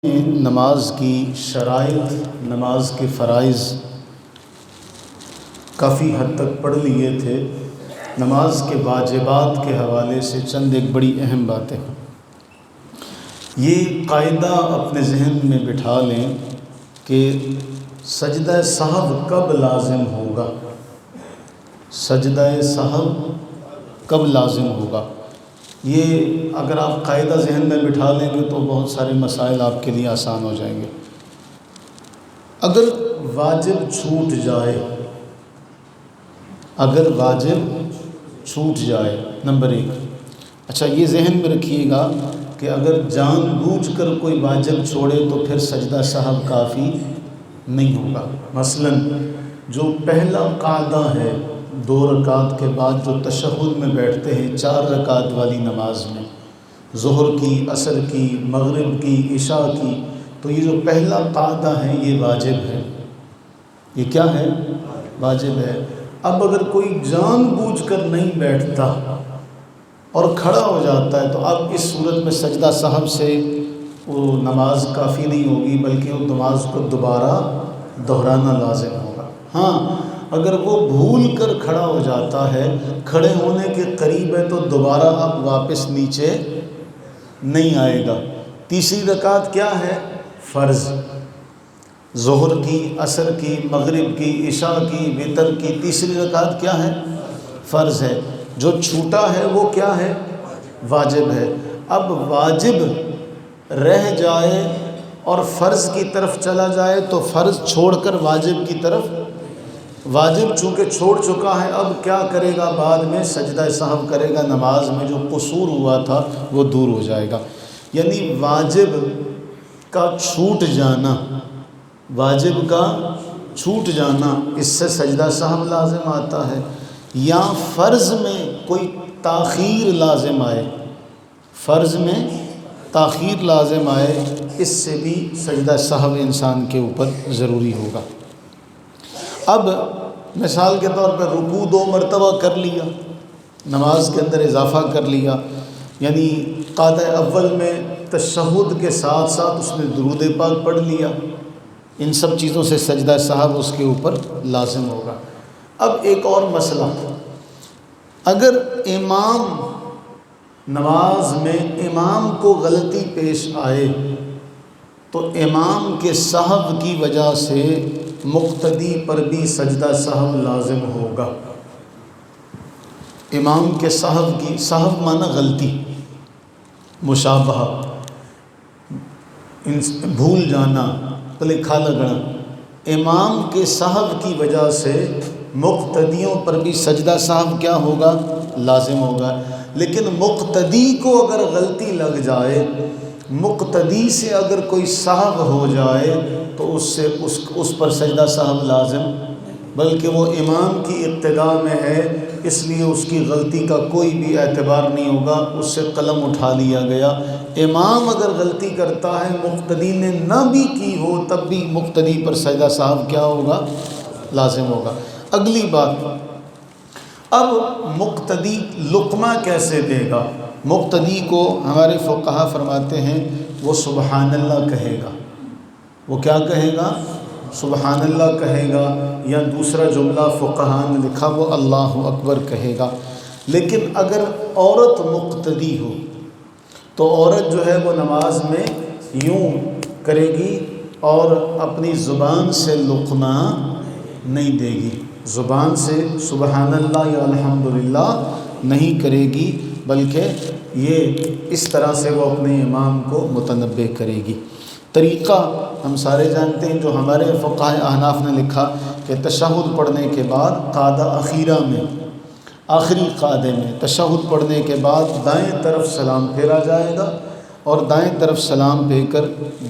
نماز کی شرائط، نماز کے فرائض کافی حد تک پڑھ لیے تھے۔ نماز کے واجبات کے حوالے سے چند ایک بڑی اہم باتیں، یہ قاعدہ اپنے ذہن میں بٹھا لیں کہ سجدہ سہو کب لازم ہوگا، سجدہ سہو کب لازم ہوگا۔ یہ اگر آپ قاعدہ ذہن میں بٹھا لیں گے تو بہت سارے مسائل آپ کے لیے آسان ہو جائیں گے۔ اگر واجب چھوٹ جائے، اگر واجب چھوٹ جائے، نمبر 1، اچھا یہ ذہن میں رکھیے گا کہ اگر جان بوجھ کر کوئی واجب چھوڑے تو پھر سجدہ سہو کافی نہیں ہوگا۔ مثلا جو پہلا قاعدہ ہے 2 رکعت کے بعد جو تشہد میں بیٹھتے ہیں 4 رکعت والی نماز میں، ظہر کی، عصر کی، مغرب کی، عشاء کی، تو یہ جو پہلا قاعدہ ہے یہ واجب ہے۔ یہ کیا ہے؟ واجب ہے۔ اب اگر کوئی جان بوجھ کر نہیں بیٹھتا اور کھڑا ہو جاتا ہے تو اب اس صورت میں سجدہ سہو سے وہ نماز کافی نہیں ہوگی، بلکہ وہ نماز کو دوبارہ دہرانا لازم ہوگا۔ ہاں اگر وہ بھول کر کھڑا ہو جاتا ہے، کھڑے ہونے کے قریب ہے، تو دوبارہ اب واپس نیچے نہیں آئے گا۔ تیسری رکعت کیا ہے؟ فرض، ظہر کی، عصر کی، مغرب کی، عشاء کی، وتر کی تیسری رکعت کیا ہے؟ فرض ہے۔ جو چھوٹا ہے وہ کیا ہے؟ واجب ہے۔ اب واجب رہ جائے اور فرض کی طرف چلا جائے تو فرض چھوڑ کر واجب کی طرف، واجب چونکہ چھوڑ چکا ہے اب کیا کرے گا؟ بعد میں سجدہ سہو کرے گا، نماز میں جو قصور ہوا تھا وہ دور ہو جائے گا۔ یعنی واجب کا چھوٹ جانا، واجب کا چھوٹ جانا، اس سے سجدہ سہو لازم آتا ہے، یا فرض میں کوئی تاخیر لازم آئے، فرض میں تاخیر لازم آئے، اس سے بھی سجدہ سہو انسان کے اوپر ضروری ہوگا۔ اب مثال کے طور پر رکوع 2 مرتبہ کر لیا، نماز کے اندر اضافہ کر لیا، یعنی قاعدہ اول میں تشہد کے ساتھ ساتھ اس نے درود پاک پڑھ لیا، ان سب چیزوں سے سجدہ سہو اس کے اوپر لازم ہوگا۔ اب ایک اور مسئلہ، اگر امام نماز میں امام کو غلطی پیش آئے تو امام کے سہو کی وجہ سے مقتدی پر بھی سجدہ سہو لازم ہوگا۔ امام کے سہو کی، سہو معنی غلطی، مشابہہ، بھول جانا، لکھا لگنا، امام کے سہو کی وجہ سے مقتدیوں پر بھی سجدہ سہو کیا ہوگا؟ لازم ہوگا۔ لیکن مقتدی کو اگر غلطی لگ جائے، مقتدی سے اگر کوئی سہو ہو جائے تو اس پر سجدہ سہو لازم، بلکہ وہ امام کی ابتداء میں ہے، اس لیے اس کی غلطی کا کوئی بھی اعتبار نہیں ہوگا، اس سے قلم اٹھا لیا گیا۔ امام اگر غلطی کرتا ہے، مقتدی نے نہ بھی کی ہو، تب بھی مقتدی پر سجدہ سہو کیا ہوگا؟ لازم ہوگا۔ اگلی بات، اب مقتدی لقمہ کیسے دے گا؟ مقتدی کو ہمارے فقہا فرماتے ہیں وہ سبحان اللہ کہے گا۔ وہ کیا کہے گا؟ سبحان اللہ کہے گا، یا دوسرا جملہ فقہا نے لکھا وہ اللہ اکبر کہے گا۔ لیکن اگر عورت مقتدی ہو تو عورت جو ہے وہ نماز میں یوں کرے گی اور اپنی زبان سے لقمہ نہیں دے گی، زبان سے سبحان اللہ یا الحمدللہ نہیں کرے گی، بلکہ یہ اس طرح سے وہ اپنے امام کو متنبہ کرے گی۔ طریقہ ہم سارے جانتے ہیں، جو ہمارے فقہاء احناف نے لکھا کہ تشہد پڑھنے کے بعد قاعدہ اخیرہ میں، آخری قاعدے میں تشہد پڑھنے کے بعد دائیں طرف سلام پھیرا جائے گا اور دائیں طرف سلام پھیر کر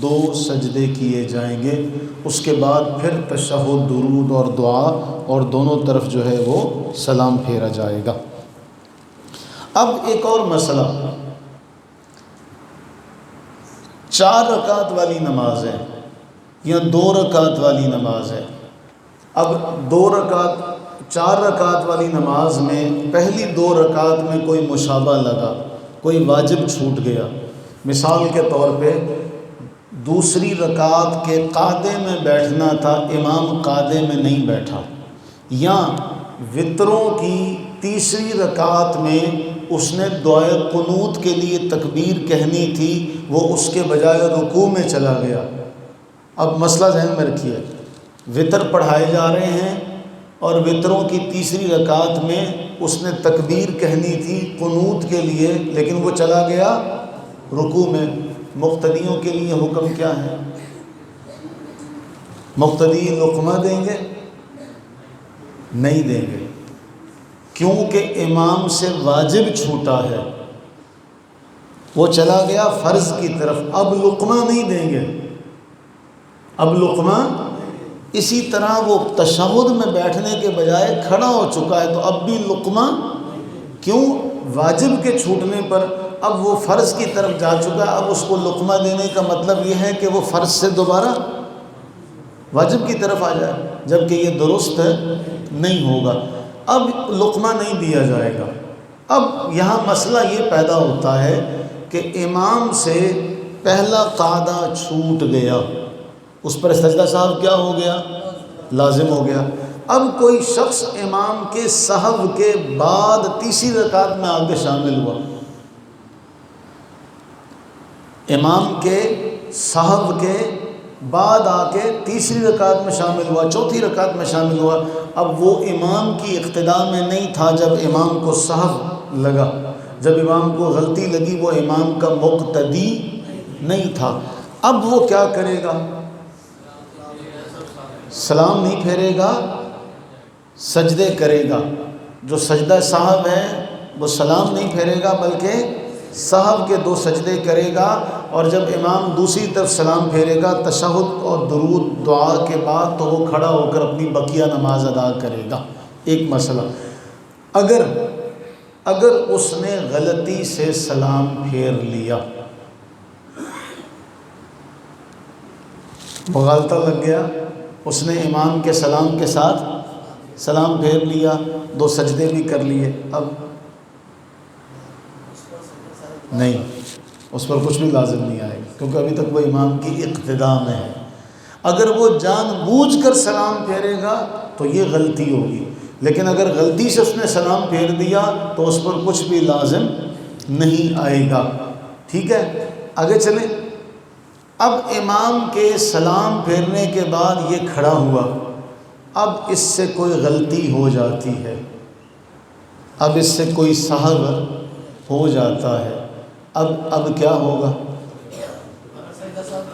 2 سجدے کیے جائیں گے، اس کے بعد پھر تشہد، درود اور دعا، اور دونوں طرف جو ہے وہ سلام پھیرا جائے گا۔ اب ایک اور مسئلہ، 4 رکعت والی نماز ہے یا 2 رکعت والی نماز ہے۔ اب 4 رکعت والی نماز میں پہلی 2 رکعت میں کوئی مشابہ لگا، کوئی واجب چھوٹ گیا، مثال کے طور پہ دوسری رکعت کے قعدے میں بیٹھنا تھا، امام قعدے میں نہیں بیٹھا، یا وطروں کی تیسری رکعت میں اس نے دعائے قنوت کے لیے تکبیر کہنی تھی، وہ اس کے بجائے رکوع میں چلا گیا۔ اب مسئلہ ذہن میں رکھیے، وطر پڑھائے جا رہے ہیں اور وطروں کی تیسری رکعت میں اس نے تکبیر کہنی تھی قنوت کے لیے، لیکن وہ چلا گیا رکوع میں۔ مقتدیوں کے لیے حکم کیا ہے؟ مقتدی لقمہ دیں گے؟ نہیں دیں گے، کیونکہ امام سے واجب چھوٹا ہے، وہ چلا گیا فرض کی طرف، اب لقمہ نہیں دیں گے، اب لقمہ۔ اسی طرح وہ تشہد میں بیٹھنے کے بجائے کھڑا ہو چکا ہے، تو اب بھی لقمہ، کیوں؟ واجب کے چھوٹنے پر اب وہ فرض کی طرف جا چکا ہے، اب اس کو لقمہ دینے کا مطلب یہ ہے کہ وہ فرض سے دوبارہ واجب کی طرف آ جائے، جبکہ یہ درست نہیں ہوگا۔ اب لقمہ نہیں دیا جائے گا۔ اب یہاں مسئلہ یہ پیدا ہوتا ہے کہ امام سے پہلا قعدہ چھوٹ گیا، اس پر سجدہ سہو کیا ہو گیا؟ لازم ہو گیا۔ اب کوئی شخص امام کے سہو کے بعد تیسری رکعت میں آگے شامل ہوا، امام کے سہو کے بعد آ کے تیسری رکعت میں شامل ہوا، چوتھی رکعت میں شامل ہوا، اب وہ امام کی اقتداء میں نہیں تھا جب امام کو سہو لگا، جب امام کو غلطی لگی وہ امام کا مقتدی نہیں تھا۔ اب وہ کیا کرے گا؟ سلام نہیں پھیرے گا، سجدے کرے گا۔ جو سجدہ سہو ہے وہ سلام نہیں پھیرے گا بلکہ سہو کے 2 سجدے کرے گا، اور جب امام دوسری طرف سلام پھیرے گا تشہد اور درود دعا کے بعد، تو وہ کھڑا ہو کر اپنی بقیہ نماز ادا کرے گا۔ ایک مسئلہ، اگر اس نے غلطی سے سلام پھیر لیا، مغالطہ لگ گیا، اس نے امام کے سلام کے ساتھ سلام پھیر لیا، 2 سجدے بھی کر لیے، اب نہیں، اس پر کچھ بھی لازم نہیں آئے گا، کیونکہ ابھی تک وہ امام کی اقتداء میں ہے۔ اگر وہ جان بوجھ کر سلام پھیرے گا تو یہ غلطی ہوگی، لیکن اگر غلطی سے اس نے سلام پھیر دیا تو اس پر کچھ بھی لازم نہیں آئے گا۔ ٹھیک ہے، آگے چلیں۔ اب امام کے سلام پھیرنے کے بعد یہ کھڑا ہوا، اب اس سے کوئی غلطی ہو جاتی ہے، اب اس سے کوئی سہو ہو جاتا ہے، اب کیا ہوگا؟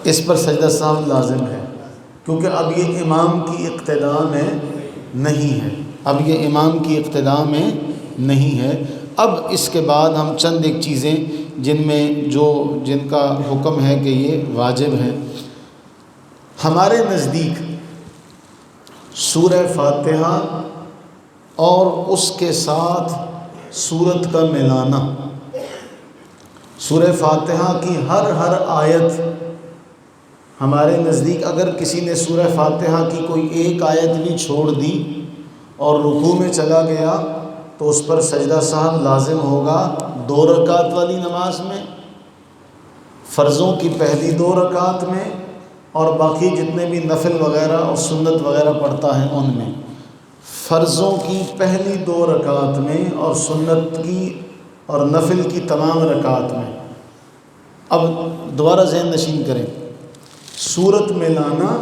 اس پر سجدہ سہو لازم ہے، کیونکہ اب یہ امام کی اقتداء میں نہیں ہے، اب یہ امام کی اقتداء میں نہیں ہے۔ اب اس کے بعد ہم چند ایک چیزیں جن کا حکم ہے کہ یہ واجب ہیں۔ ہمارے نزدیک سورہ فاتحہ اور اس کے ساتھ سورت کا ملانا، سورہ فاتحہ کی ہر آیت، ہمارے نزدیک اگر کسی نے سورہ فاتحہ کی کوئی ایک آیت بھی چھوڑ دی اور رکوع میں چلا گیا تو اس پر سجدہ سہو لازم ہوگا 2 رکعت والی نماز میں، فرضوں کی پہلی 2 رکعت میں، اور باقی جتنے بھی نفل وغیرہ اور سنت وغیرہ پڑھتا ہے ان میں، فرضوں کی پہلی 2 رکعت میں اور سنت کی اور نفل کی تمام رکعت میں۔ اب دوبارہ ذہن نشین کریں، سورت ملانا،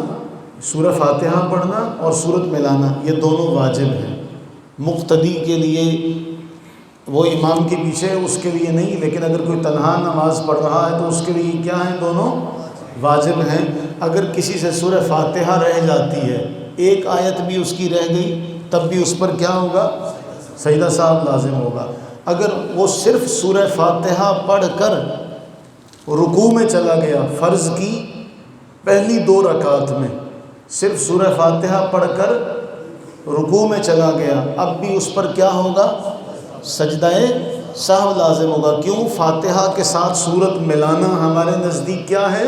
سورہ فاتحہ پڑھنا اور سورت ملانا، یہ دونوں واجب ہیں مقتدی کے لیے، وہ امام کے پیچھے اس کے لیے نہیں، لیکن اگر کوئی تنہا نماز پڑھ رہا ہے تو اس کے لیے کیا ہیں؟ دونوں واجب ہیں۔ اگر کسی سے سورہ فاتحہ رہ جاتی ہے، ایک آیت بھی اس کی رہ گئی، تب بھی اس پر کیا ہوگا؟ سجدہ سہو لازم ہوگا۔ اگر وہ صرف سورہ فاتحہ پڑھ کر رکوع میں چلا گیا، فرض کی پہلی 2 رکعت میں صرف سورہ فاتحہ پڑھ کر رکوع میں چلا گیا، اب بھی اس پر کیا ہوگا؟ سجدہ سہو لازم ہوگا۔ کیوں؟ فاتحہ کے ساتھ سورت ملانا ہمارے نزدیک کیا ہے؟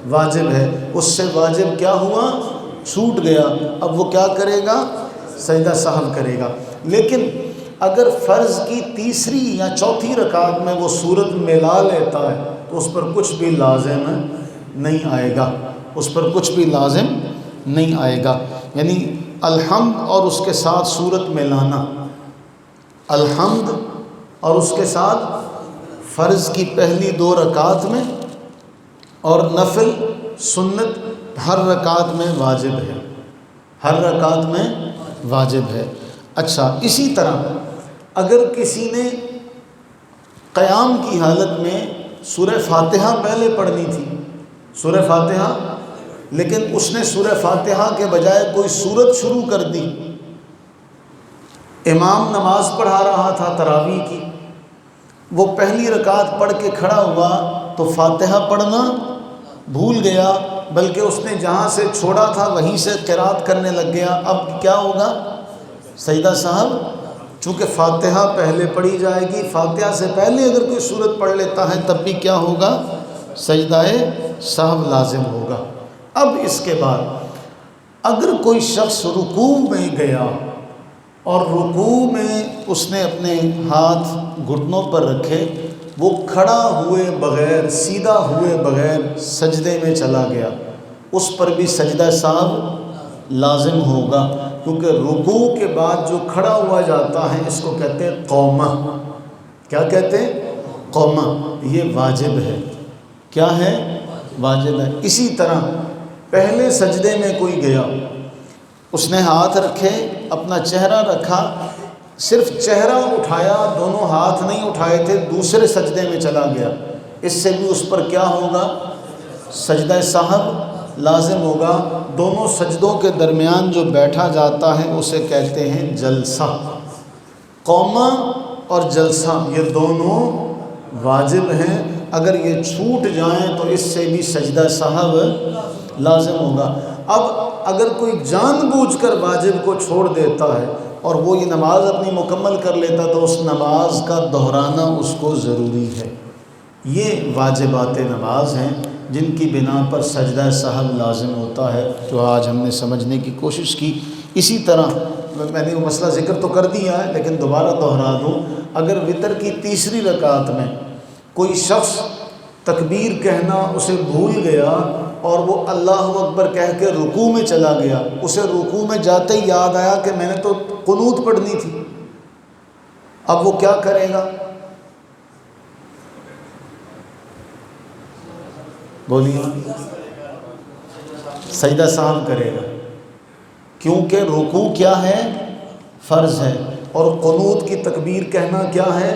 واجب ہے۔ اس سے واجب کیا ہوا؟ چھوٹ گیا، اب وہ کیا کرے گا؟ سجدہ سہو کرے گا۔ لیکن اگر فرض کی تیسری یا چوتھی رکعت میں وہ سورت ملا لیتا ہے تو اس پر کچھ بھی لازم نہیں آئے گا، اس پر کچھ بھی لازم نہیں آئے گا۔ یعنی الحمد اور اس کے ساتھ صورت میں لانا، الحمد اور اس کے ساتھ فرض کی پہلی 2 رکعت میں اور نفل سنت ہر رکعت میں واجب ہے، ہر رکعت میں واجب ہے۔ اچھا، اسی طرح اگر کسی نے قیام کی حالت میں سورہ فاتحہ پہلے پڑھنی تھی، سورہ فاتحہ، لیکن اس نے سورہ فاتحہ کے بجائے کوئی سورت شروع کر دی، امام نماز پڑھا رہا تھا تراویح کی، وہ پہلی رکعت پڑھ کے کھڑا ہوا تو فاتحہ پڑھنا بھول گیا، بلکہ اس نے جہاں سے چھوڑا تھا وہیں سے قرات کرنے لگ گیا، اب کیا ہوگا؟ سجدہ صاحب، چونکہ فاتحہ پہلے پڑھی جائے گی، فاتحہ سے پہلے اگر کوئی سورت پڑھ لیتا ہے تب بھی کیا ہوگا؟ سجدہ صاحب لازم ہوگا۔ اب اس کے بعد اگر کوئی شخص رکوع میں گیا اور رکوع میں اس نے اپنے ہاتھ گھٹنوں پر رکھے، وہ کھڑا ہوئے بغیر، سیدھا ہوئے بغیر سجدے میں چلا گیا، اس پر بھی سجدہ صاحب لازم ہوگا، کیونکہ رکوع کے بعد جو کھڑا ہوا جاتا ہے اس کو کہتے ہیں قومہ۔ کیا کہتے ہیں؟ قومہ۔ یہ واجب ہے۔ کیا ہے؟ واجب ہے۔ اسی طرح پہلے سجدے میں کوئی گیا، اس نے ہاتھ رکھے، اپنا چہرہ رکھا، صرف چہرہ اٹھایا، دونوں ہاتھ نہیں اٹھائے تھے، دوسرے سجدے میں چلا گیا، اس سے بھی اس پر کیا ہوگا؟ سجدہ صاحب لازم ہوگا۔ دونوں سجدوں کے درمیان جو بیٹھا جاتا ہے اسے کہتے ہیں جلسہ۔ قومہ اور جلسہ یہ دونوں واجب ہیں، اگر یہ چھوٹ جائیں تو اس سے بھی سجدہ صاحب لازم ہوگا۔ اب اگر کوئی جان بوجھ کر واجب کو چھوڑ دیتا ہے اور وہ یہ نماز اپنی مکمل کر لیتا تو اس نماز کا دہرانا اس کو ضروری ہے۔ یہ واجبات نماز ہیں جن کی بنا پر سجدہ صاحب لازم ہوتا ہے، جو آج ہم نے سمجھنے کی کوشش کی۔ اسی طرح میں نے وہ مسئلہ ذکر تو کر دیا ہے لیکن دوبارہ دہرا دوں، اگر وتر کی تیسری رکعت میں کوئی شخص تکبیر کہنا اسے بھول گیا اور وہ اللہ اکبر کہہ کے رکوع میں چلا گیا، اسے رکوع میں جاتے ہی یاد آیا کہ میں نے تو قنوت پڑھنی تھی، اب وہ کیا کرے گا؟ بولیے۔ سجدہ صاحب کرے گا، کیونکہ رکوع کیا ہے؟ فرض ہے، اور قنوت کی تکبیر کہنا کیا ہے؟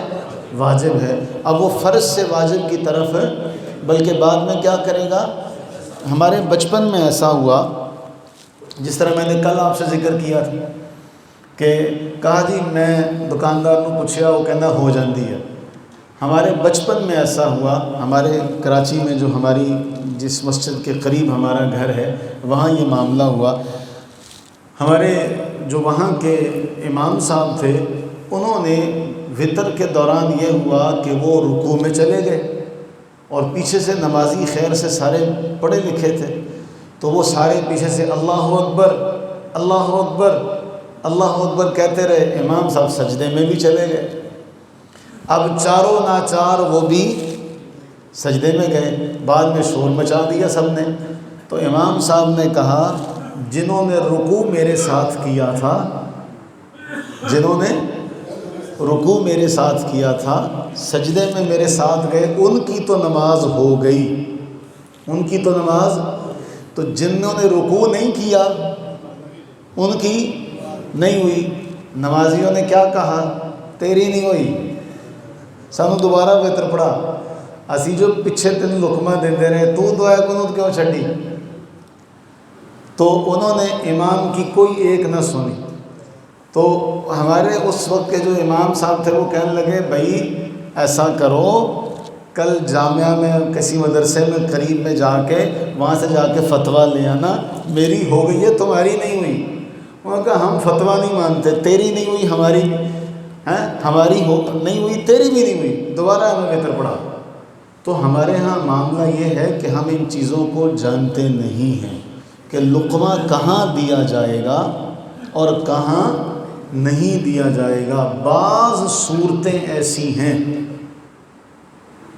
واجب ہے۔ اب وہ فرض سے واجب کی طرف ہے، بلکہ بعد میں کیا کرے گا؟ ہمارے بچپن میں ایسا ہوا، جس طرح میں نے کل آپ سے ذکر کیا تھا کہ کہا جی میں دکاندار کو پوچھیا، وہ کہنا ہو جاندی ہے۔ ہمارے بچپن میں ایسا ہوا، ہمارے کراچی میں جو ہماری جس مسجد کے قریب ہمارا گھر ہے وہاں یہ معاملہ ہوا۔ ہمارے جو وہاں کے امام صاحب تھے انہوں نے وتر کے دوران یہ ہوا کہ وہ رکوع میں چلے گئے اور پیچھے سے نمازی خیر سے سارے پڑھے لکھے تھے، تو وہ سارے پیچھے سے اللہ اکبر اللہ اکبر اللہ اکبر کہتے رہے، امام صاحب سجدے میں بھی چلے گئے۔ اب چاروں ناچار وہ بھی سجدے میں گئے، بعد میں شور مچا دیا سب نے، تو امام صاحب نے کہا جنہوں نے رکوع میرے ساتھ کیا تھا، جنہوں نے رکوع میرے ساتھ کیا تھا، سجدے میں میرے ساتھ گئے، ان کی تو نماز ہو گئی، ان کی تو نماز، تو جنہوں نے رکوع نہیں کیا ان کی نہیں ہوئی۔ نمازیوں نے کیا کہا؟ تیری نہیں ہوئی، سانو دوبارہ بہتر پڑھا، اسی جو پچھے تین لقمہ دیندے رہے، تو دعا قنوت کیوں چھڈی؟ تو انہوں نے امام کی کوئی ایک نہ سنی، تو ہمارے اس وقت کے جو امام صاحب تھے وہ کہنے لگے بھائی ایسا کرو، کل جامعہ میں کسی مدرسے میں قریب میں جا کے وہاں سے جا کے فتویٰ لے آنا، میری ہو گئی ہے تمہاری نہیں ہوئی۔ انہوں نے کہا ہم فتویٰ نہیں مانتے، تیری نہیں ہوئی ہماری ہماری نہیں ہوئی تیری بھی نہیں ہوئی، دوبارہ ہمیں بہتر پڑھا۔ تو ہمارے ہاں معاملہ یہ ہے کہ ہم ان چیزوں کو جانتے نہیں ہیں کہ لقمہ کہاں دیا جائے گا اور کہاں نہیں دیا جائے گا۔ بعض صورتیں ایسی ہیں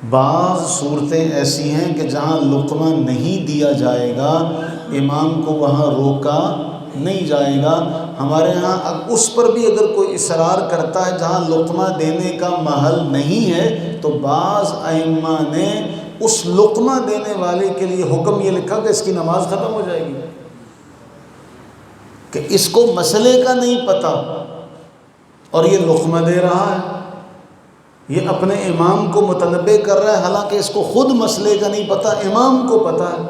بعض صورتیں ایسی ہیں کہ جہاں لقمہ نہیں دیا جائے گا امام کو وہاں روکا نہیں جائے گا۔ ہمارے ہاں اب اس پر بھی اگر کوئی اصرار کرتا ہے جہاں لقمہ دینے کا محل نہیں ہے تو بعض ائمہ نے اس لقمہ دینے والے کے لیے حکم یہ لکھا کہ اس کی نماز ختم ہو جائے گی، کہ اس کو مسئلے کا نہیں پتہ اور یہ لقمہ دے رہا ہے، یہ اپنے امام کو متنبع کر رہا ہے، حالانکہ اس کو خود مسئلے کا نہیں پتہ، امام کو پتہ ہے۔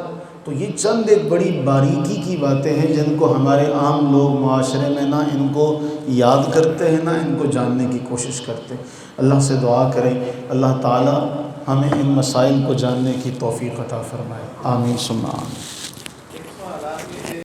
تو یہ چند ایک بڑی باریکی کی باتیں ہیں جن کو ہمارے عام لوگ معاشرے میں نہ ان کو یاد کرتے ہیں نہ ان کو جاننے کی کوشش کرتے ہیں۔ اللہ سے دعا کریں اللہ تعالی ہمیں ان مسائل کو جاننے کی توفیق عطا فرمائے، آمین ثم آمین۔